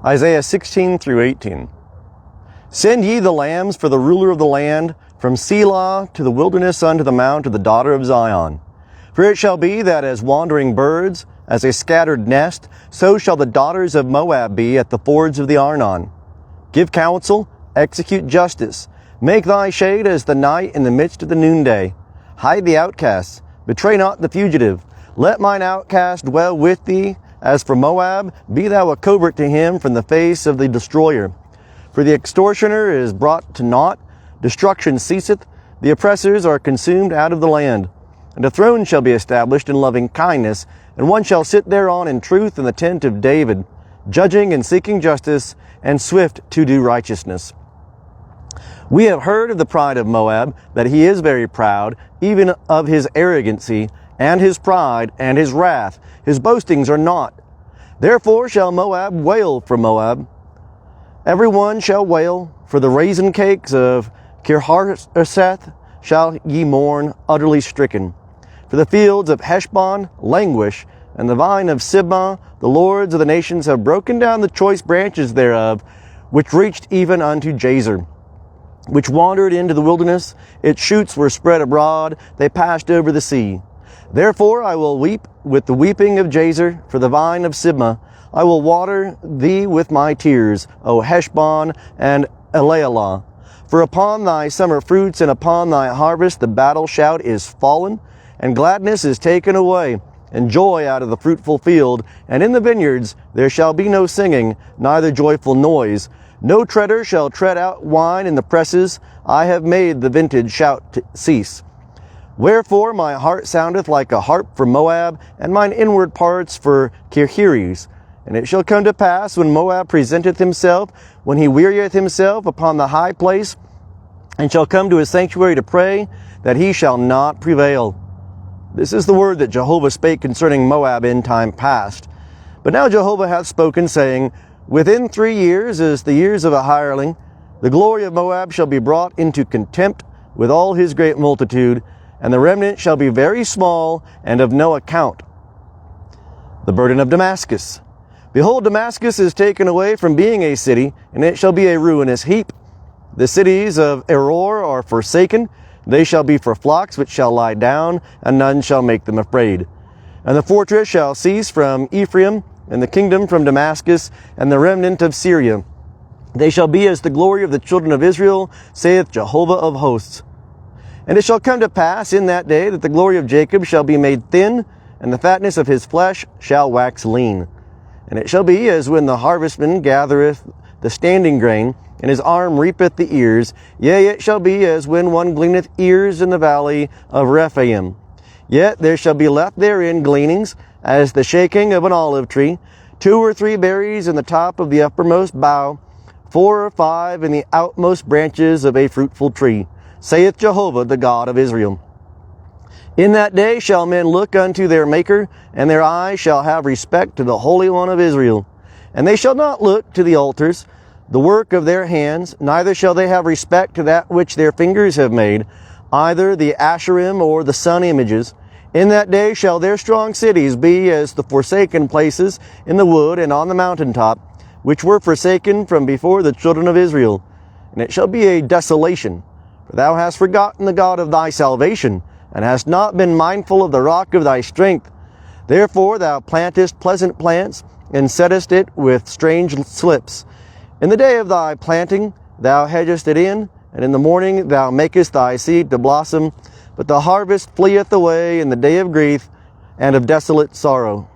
Isaiah 16 through 18. Send ye the lambs for the ruler of the land, from Selah to the wilderness unto the mount of the daughter of Zion. For it shall be that as wandering birds, as a scattered nest, so shall the daughters of Moab be at the fords of the Arnon. Give counsel, execute justice. Make thy shade as the night in the midst of the noonday. Hide the outcasts, betray not the fugitive. Let mine outcast dwell with thee. As for Moab, be thou a covert to him from the face of the destroyer. For the extortioner is brought to naught, destruction ceaseth, the oppressors are consumed out of the land. And a throne shall be established in loving kindness, and one shall sit thereon in truth in the tent of David, judging and seeking justice, and swift to do righteousness. We have heard of the pride of Moab, that he is very proud, even of his arrogancy, and his pride, and his wrath. His boastings are naught. Therefore shall Moab wail for Moab. Every one shall wail, for the raisin cakes of Kirhareseth shall ye mourn, utterly stricken. For the fields of Heshbon languish, and the vine of Sibmah, the lords of the nations have broken down the choice branches thereof, which reached even unto Jazer, which wandered into the wilderness. Its shoots were spread abroad, they passed over the sea. Therefore I will weep with the weeping of Jazer for the vine of Sibmah. I will water thee with my tears, O Heshbon and Elealeh. For upon thy summer fruits and upon thy harvest the battle shout is fallen, and gladness is taken away, and joy out of the fruitful field. And in the vineyards there shall be no singing, neither joyful noise. No treader shall tread out wine in the presses. I have made the vintage shout to cease. Wherefore my heart soundeth like a harp for Moab, and mine inward parts for Kirheres. And it shall come to pass, when Moab presenteth himself, when he wearieth himself upon the high place, and shall come to his sanctuary to pray, that he shall not prevail. This is the word that Jehovah spake concerning Moab in time past. But now Jehovah hath spoken, saying, Within 3 years, as the years of a hireling, the glory of Moab shall be brought into contempt with all his great multitude, and the remnant shall be very small and of no account. The burden of Damascus. Behold, Damascus is taken away from being a city, and it shall be a ruinous heap. The cities of Eror are forsaken. They shall be for flocks which shall lie down, and none shall make them afraid. And the fortress shall cease from Ephraim, and the kingdom from Damascus, and the remnant of Syria. They shall be as the glory of the children of Israel, saith Jehovah of hosts. And it shall come to pass in that day that the glory of Jacob shall be made thin, and the fatness of his flesh shall wax lean. And it shall be as when the harvestman gathereth the standing grain, and his arm reapeth the ears. Yea, it shall be as when one gleaneth ears in the valley of Rephaim. Yet there shall be left therein gleanings, as the shaking of an olive tree, 2 or 3 berries in the top of the uppermost bough, 4 or 5 in the outmost branches of a fruitful tree, saith Jehovah, the God of Israel. In that day shall men look unto their Maker, and their eyes shall have respect to the Holy One of Israel. And they shall not look to the altars, the work of their hands, neither shall they have respect to that which their fingers have made, either the Asherim or the sun images. In that day shall their strong cities be as the forsaken places in the wood and on the mountaintop, which were forsaken from before the children of Israel. And it shall be a desolation, for thou hast forgotten the God of thy salvation, and hast not been mindful of the rock of thy strength. Therefore thou plantest pleasant plants, and settest it with strange slips. In the day of thy planting thou hedgest it in, and in the morning thou makest thy seed to blossom. But the harvest fleeth away in the day of grief and of desolate sorrow.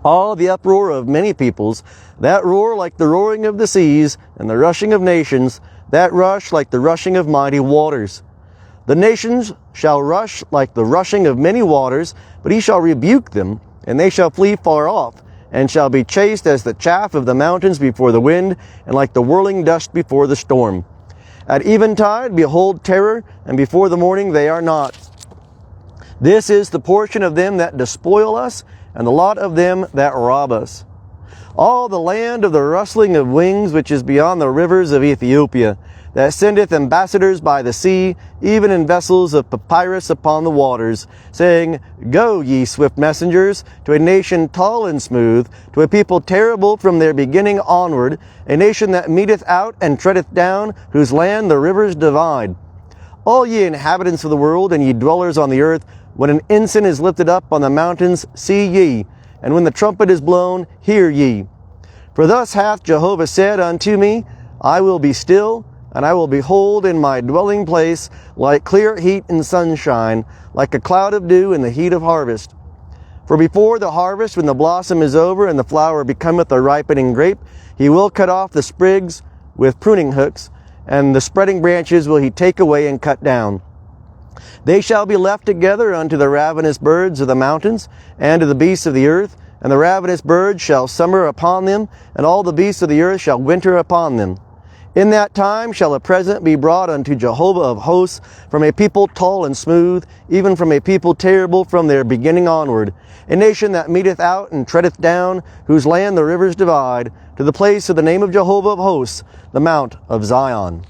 All the uproar of many peoples, that roar like the roaring of the seas, and the rushing of nations, that rush like the rushing of mighty waters. The nations shall rush like the rushing of many waters, but he shall rebuke them, and they shall flee far off, and shall be chased as the chaff of the mountains before the wind, and like the whirling dust before the storm. At eventide, behold terror, and before the morning they are not. This is the portion of them that despoil us, and the lot of them that rob us. All the land of the rustling of wings, which is beyond the rivers of Ethiopia, that sendeth ambassadors by the sea, even in vessels of papyrus upon the waters, saying, Go, ye swift messengers, to a nation tall and smooth, to a people terrible from their beginning onward, a nation that meeteth out and treadeth down, whose land the rivers divide. All ye inhabitants of the world, and ye dwellers on the earth, when an ensign is lifted up on the mountains, see ye, and when the trumpet is blown, hear ye. For thus hath Jehovah said unto me, I will be still, and I will behold in my dwelling place like clear heat and sunshine, like a cloud of dew in the heat of harvest. For before the harvest, when the blossom is over, and the flower becometh a ripening grape, he will cut off the sprigs with pruning hooks, and the spreading branches will he take away and cut down. They shall be left together unto the ravenous birds of the mountains, and to the beasts of the earth, and the ravenous birds shall summer upon them, and all the beasts of the earth shall winter upon them. In that time shall a present be brought unto Jehovah of hosts from a people tall and smooth, even from a people terrible from their beginning onward, a nation that meeteth out and treadeth down, whose land the rivers divide, to the place of the name of Jehovah of hosts, the mount of Zion.